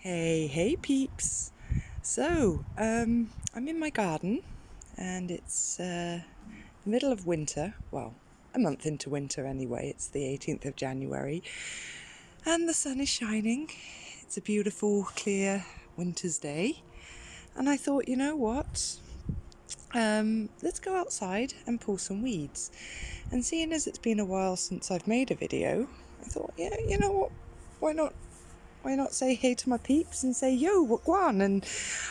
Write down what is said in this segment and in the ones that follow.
Hey peeps. So, I'm in my garden and it's the middle of winter. Well, a month into winter anyway. It's the 18th of January and the sun is shining. It's a beautiful, clear winter's day. And I thought, you know what? Let's go outside and pull some weeds. And seeing as it's been a while since I've made a video, I thought, yeah, you know what? Why not say hey to my peeps and say yo, wagwan, and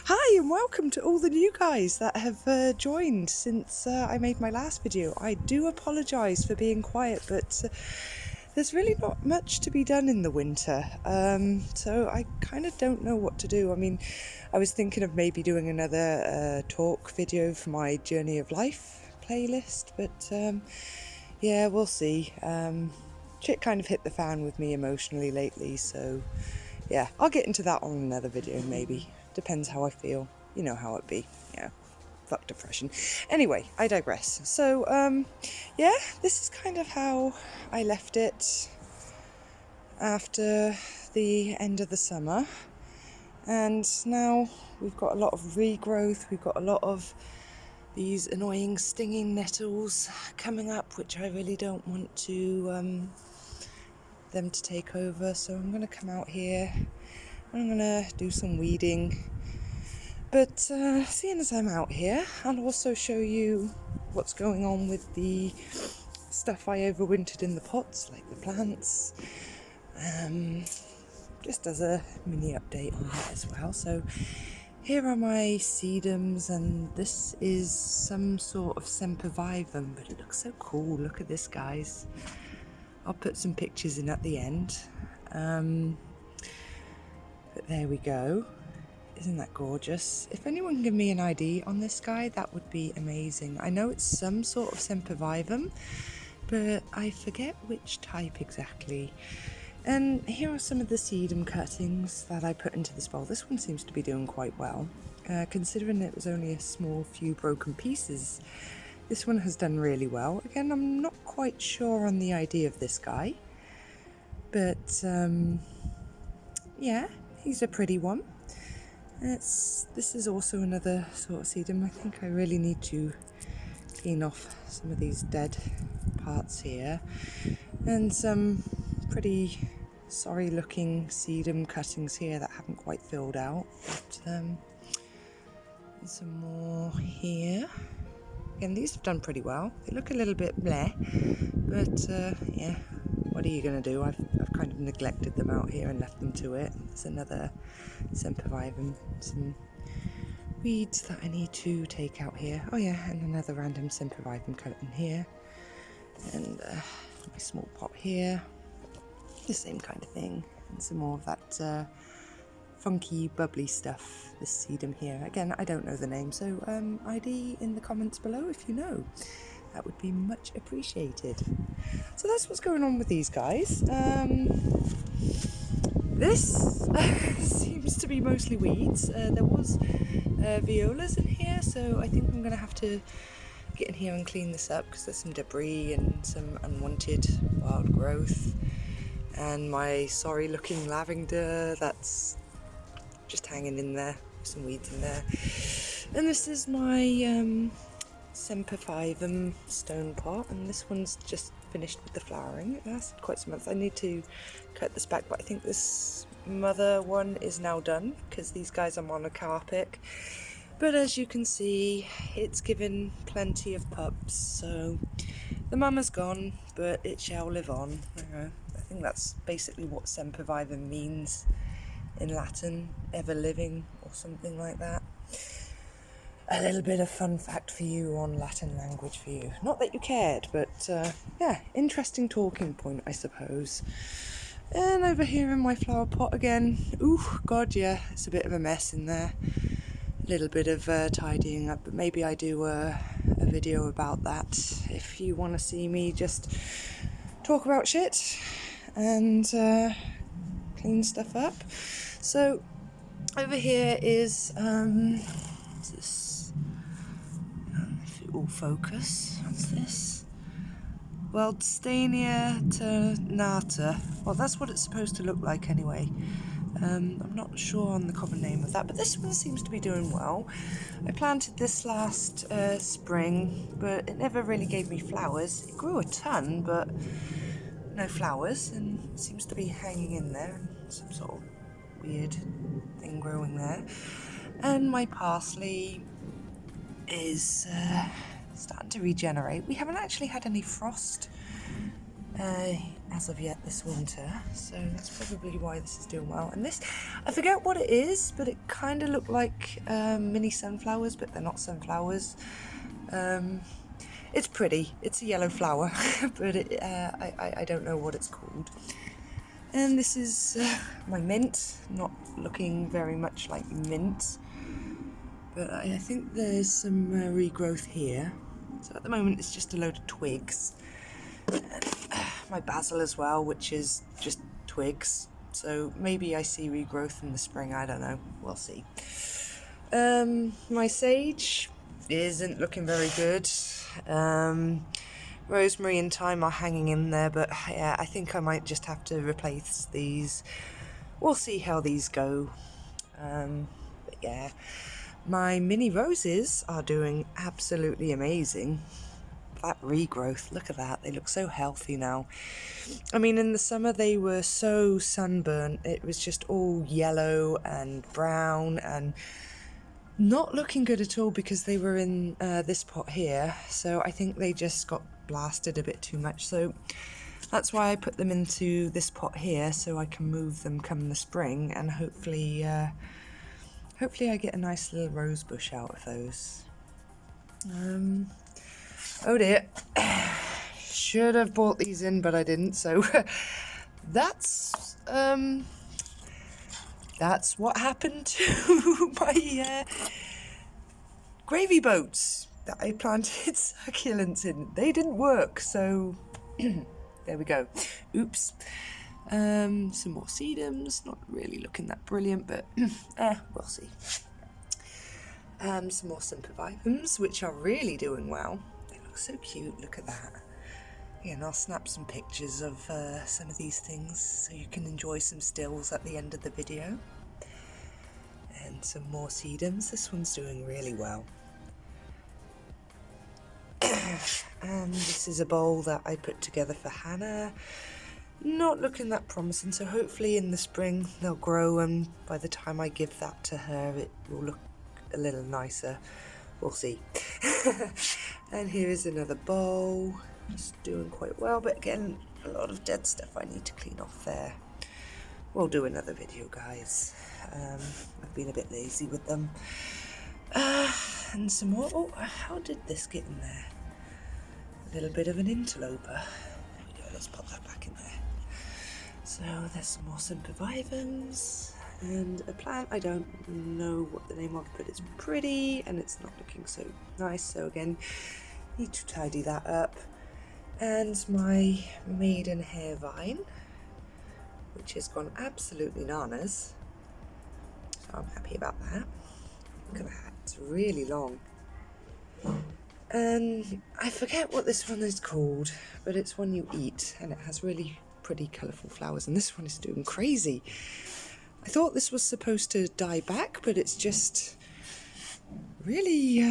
hi and welcome to all the new guys that have joined since I made my last video. I do apologise for being quiet, but there's really not much to be done in the winter, so I kind of don't know what to do. I mean, I was thinking of maybe doing another talk video for my Journey of Life playlist, but yeah, we'll see. Shit kind of hit the fan with me emotionally lately, so yeah, I'll get into that on another video maybe. Depends how I feel. You know how it be. Yeah, fuck depression. Anyway, I digress. So, yeah, this is kind of how I left it after the end of the summer. And now we've got a lot of regrowth, we've got a lot of these annoying stinging nettles coming up, which I really don't want to them to take over. So I'm going to come out here, I'm going to do some weeding. But seeing as I'm out here, I'll also show you what's going on with the stuff I overwintered in the pots, like the plants. Just as a mini update on that as well. So here are my sedums, and this is some sort of sempervivum, but it looks so cool. Look at this, guys. I'll put some pictures in at the end. But there we go. Isn't that gorgeous? If anyone can give me an ID on this guy, that would be amazing. I know it's some sort of sempervivum, but I forget which type exactly. And here are some of the sedum cuttings that I put into this bowl. This one seems to be doing quite well, considering it was only a small few broken pieces. This one has done really well. Again, I'm not quite sure on the ID of this guy, but yeah, he's a pretty one. This is also another sort of sedum. I think I really need to clean off some of these dead parts here, and some pretty sorry looking sedum cuttings here that haven't quite filled out, but some more here. Again, these have done pretty well. They look a little bit bleh, but yeah, what are you going to do? I've kind of neglected them out here and left them to it. There's another sempervivum, some weeds that I need to take out here. Oh yeah, and another random sempervivum cut in here, and my small pot here. The same kind of thing, and some more of that funky bubbly stuff, this sedum here. Again, I don't know the name, so ID in the comments below if you know. That would be much appreciated. So that's what's going on with these guys. This seems to be mostly weeds. There was violas in here, so I think I'm going to have to get in here and clean this up, because there's some debris and some unwanted wild growth. And my sorry looking lavender that's just hanging in there, some weeds in there. And this is my sempervivum stone pot, and this one's just finished with the flowering. It lasted quite some months. I need to cut this back, but I think this mother one is now done, because these guys are monocarpic. But as you can see, it's given plenty of pups, so the mama's gone, but it shall live on. I think that's basically what sempervivum means in Latin, ever living or something like that. A little bit of fun fact for you on Latin language for you. Not that you cared, but yeah, interesting talking point, I suppose. And over here in my flower pot again, ooh, god yeah, it's a bit of a mess in there. A little bit of tidying up, but maybe I do a video about that if you want to see me just talk about shit and clean stuff up. So over here is this, if it will focus, what's this? Wildstania ternata. Well, that's what it's supposed to look like anyway. I'm not sure on the common name of that, but this one seems to be doing well. I planted this last spring, but it never really gave me flowers. It grew a ton, but no flowers, and it seems to be hanging in there. Some sort of weird thing growing there. And my parsley is starting to regenerate. We haven't actually had any frost as of yet this winter, so that's probably why this is doing well. And this, I forget what it is, but it kind of looked like mini sunflowers, but they're not sunflowers. It's pretty. It's a yellow flower, but I don't know what it's called. And this is my mint, not looking very much like mint, but I think there's some regrowth here. So at the moment it's just a load of twigs. And my basil as well, which is just twigs. So maybe I see regrowth in the spring, I don't know, we'll see. My sage isn't looking very good. Rosemary and thyme are hanging in there, but yeah, I think I might just have to replace these. We'll see how these go. But yeah, my mini roses are doing absolutely amazing. That regrowth, look at that, they look so healthy now. I mean, in the summer they were so sunburnt, it was just all yellow and brown and not looking good at all because they were in this pot here, so I think they just got blasted a bit too much. So that's why I put them into this pot here, so I can move them come the spring, and hopefully I get a nice little rose bush out of those. Oh dear, should have bought these in, but I didn't, so that's what happened to my gravy boats that I planted succulents in. They didn't work, so there we go. Oops. Some more sedums, not really looking that brilliant, but we'll see. Some more sympivivums, which are really doing well. They look so cute, look at that. Again, I'll snap some pictures of some of these things so you can enjoy some stills at the end of the video. And some more sedums. This one's doing really well. And this is a bowl that I put together for Hannah. Not looking that promising, so hopefully in the spring they'll grow, and by the time I give that to her it will look a little nicer. We'll see. And here is another bowl. It's doing quite well, but again, a lot of dead stuff I need to clean off there. We'll do another video, guys. I've been a bit lazy with them. And some more. Oh, how did this get in there? A little bit of an interloper. There we go, let's pop that back in there. So there's some more sympivivums and a plant. I don't know what the name of, but it's pretty and it's not looking so nice. So again, need to tidy that up. And my maiden hair vine, which has gone absolutely bananas. So I'm happy about that. Look at that, it's really long. And I forget what this one is called, but it's one you eat and it has really pretty colourful flowers, and this one is doing crazy. I thought this was supposed to die back, but it's just really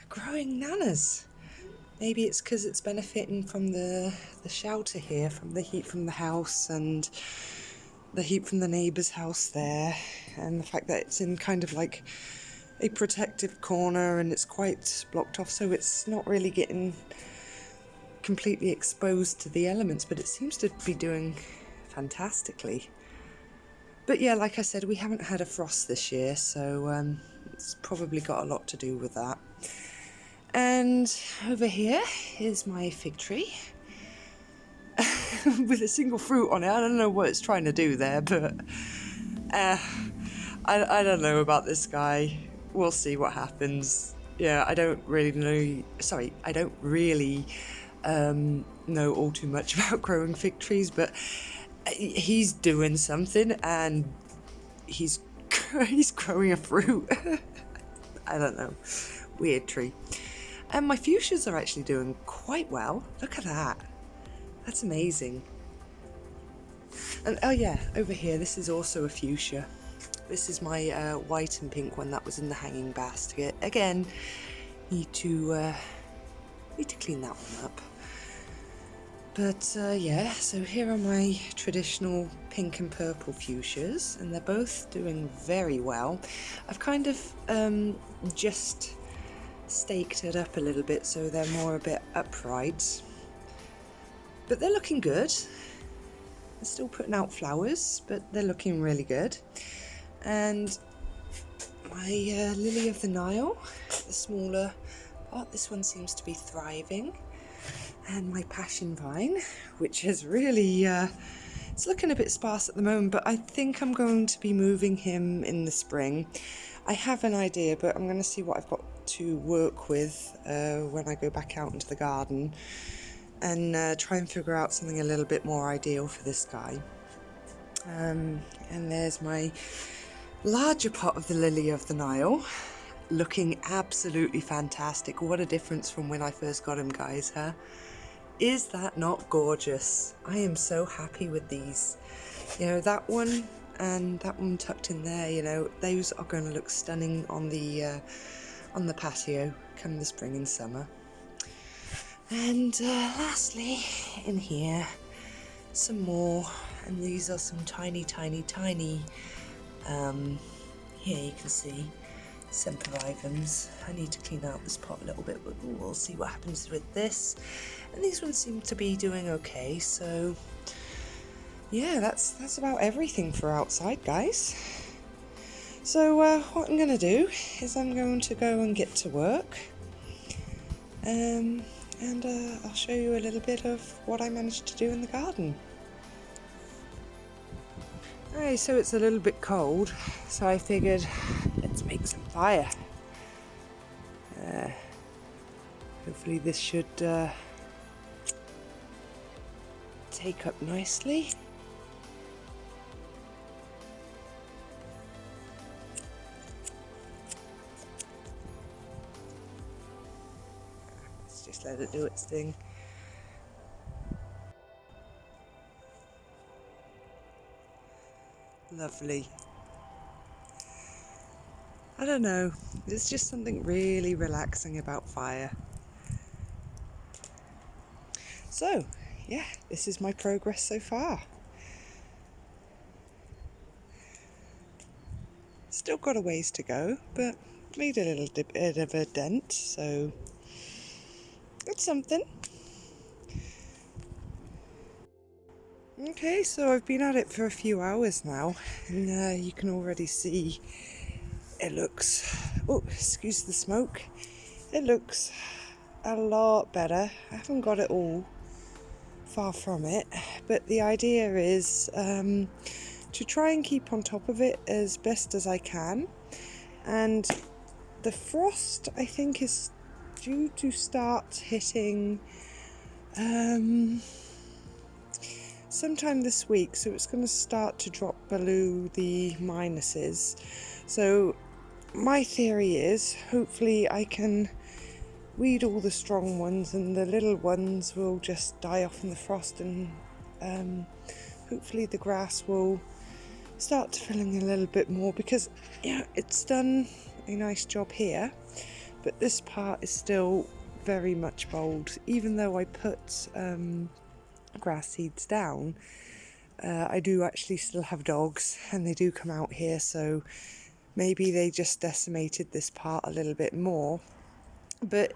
growing nanas. Maybe it's because it's benefiting from the shelter here, from the heat from the house and the heat from the neighbour's house there, and the fact that it's in kind of like a protective corner and it's quite blocked off, so it's not really getting completely exposed to the elements, but it seems to be doing fantastically. But yeah, like I said, we haven't had a frost this year, so it's probably got a lot to do with that. And over here is my fig tree with a single fruit on it. I don't know what it's trying to do there, but I don't know about this guy. We'll see what happens. Yeah, I don't really know all too much about growing fig trees, but he's doing something and he's growing a fruit. I don't know. Weird tree. And my fuchsias are actually doing quite well. Look at that. That's amazing. And oh yeah, over here, this is also a fuchsia. This is my white and pink one that was in the hanging basket. Again, need to clean that one up. But yeah, so here are my traditional pink and purple fuchsias, and they're both doing very well. I've kind of just staked it up a little bit so they're more a bit upright. But they're looking good. They're still putting out flowers, but they're looking really good. And my lily of the Nile, the smaller part, this one seems to be thriving. And my passion vine, which is really, it's looking a bit sparse at the moment, but I think I'm going to be moving him in the spring. I have an idea, but I'm going to see what I've got to work with when I go back out into the garden, and try and figure out something a little bit more ideal for this guy. And there's my larger pot of the lily of the Nile, looking absolutely fantastic. What a difference from when I first got him, guys, huh? Is that not gorgeous? I am so happy with these. You know, that one and that one tucked in there, you know, those are going to look stunning on the patio come the spring and summer. And lastly, in here, some more, and these are some tiny, here you can see sempervivums. I need to clean out this pot a little bit, but we'll see what happens with this. And these ones seem to be doing okay, so yeah, that's about everything for outside, guys. So what I'm going to do is I'm going to go and get to work, and I'll show you a little bit of what I managed to do in the garden. Alright, so it's a little bit cold, so I figured let's make some fire. Hopefully this should take up nicely. Let's just let it do its thing. Lovely. I don't know, there's just something really relaxing about fire. So, yeah, this is my progress so far. Still got a ways to go, but made a little bit of a dent, so that's something. Okay, so I've been at it for a few hours now, and you can already see it looks, oh, excuse the smoke, it looks a lot better. I haven't got it all, far from it, but the idea is to try and keep on top of it as best as I can. And the frost, I think, is due to start hitting sometime this week, so it's going to start to drop below the minuses. So my theory is hopefully I can weed all the strong ones and the little ones will just die off in the frost, and hopefully the grass will start to fill in a little bit more, because yeah, it's done a nice job here, but this part is still very much bold. Even though I put grass seeds down, I do actually still have dogs and they do come out here, so maybe they just decimated this part a little bit more. But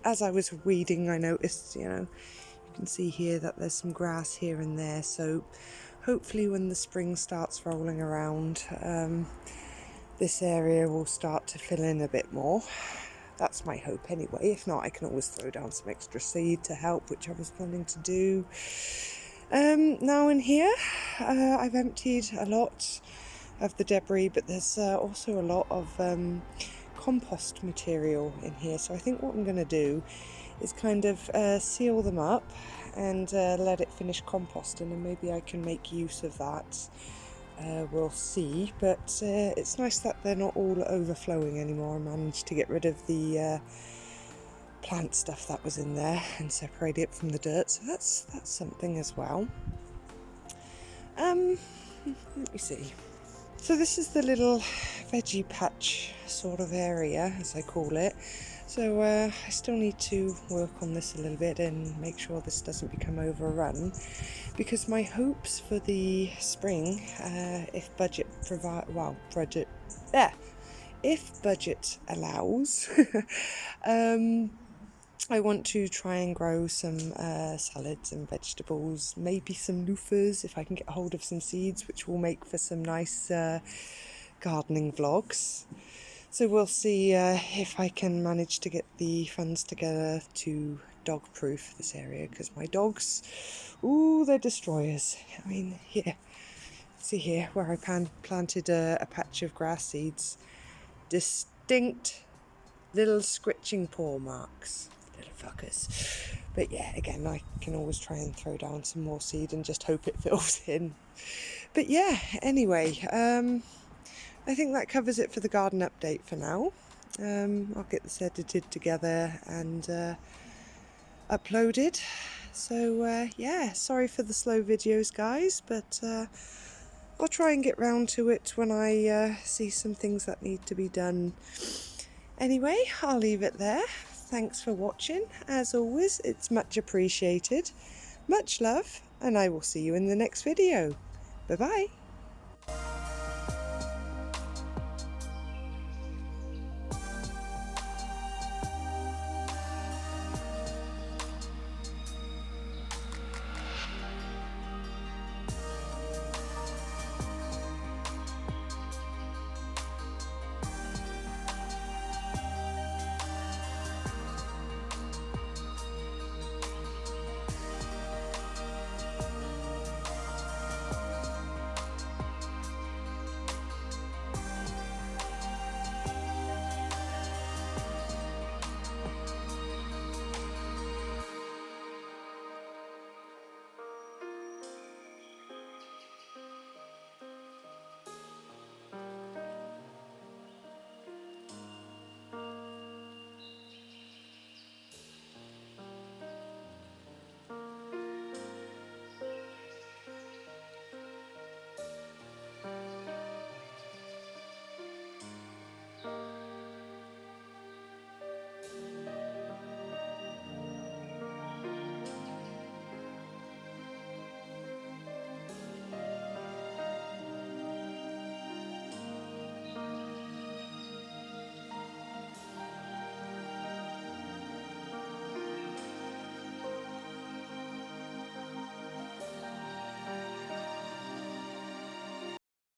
as I was weeding, I noticed, you know, you can see here that there's some grass here and there, so hopefully when the spring starts rolling around, this area will start to fill in a bit more. That's my hope anyway. If not, I can always throw down some extra seed to help, which I was planning to do. Now in here, I've emptied a lot of the debris, but there's also a lot of compost material in here. So I think what I'm going to do is kind of seal them up and let it finish composting, and maybe I can make use of that. We'll see, but it's nice that they're not all overflowing anymore. I managed to get rid of the plant stuff that was in there and separate it from the dirt, so that's something as well. Let me see. So this is the little veggie patch sort of area, as I call it. So I still need to work on this a little bit and make sure this doesn't become overrun, because my hopes for the spring, if budget allows, I want to try and grow some salads and vegetables, maybe some loofahs if I can get hold of some seeds, which will make for some nice gardening vlogs. So we'll see if I can manage to get the funds together to dog-proof this area, because my dogs, ooh, they're destroyers. I mean, here, see here where I planted a patch of grass seeds, distinct little scritching paw marks. Little fuckers. But yeah, again, I can always try and throw down some more seed and just hope it fills in. But yeah, anyway, I think that covers it for the garden update for now. I'll get this edited together and uploaded. So yeah, sorry for the slow videos, guys, but I'll try and get round to it when I see some things that need to be done. Anyway, I'll leave it there. Thanks for watching. As always, it's much appreciated. Much love, and I will see you in the next video. Bye-bye.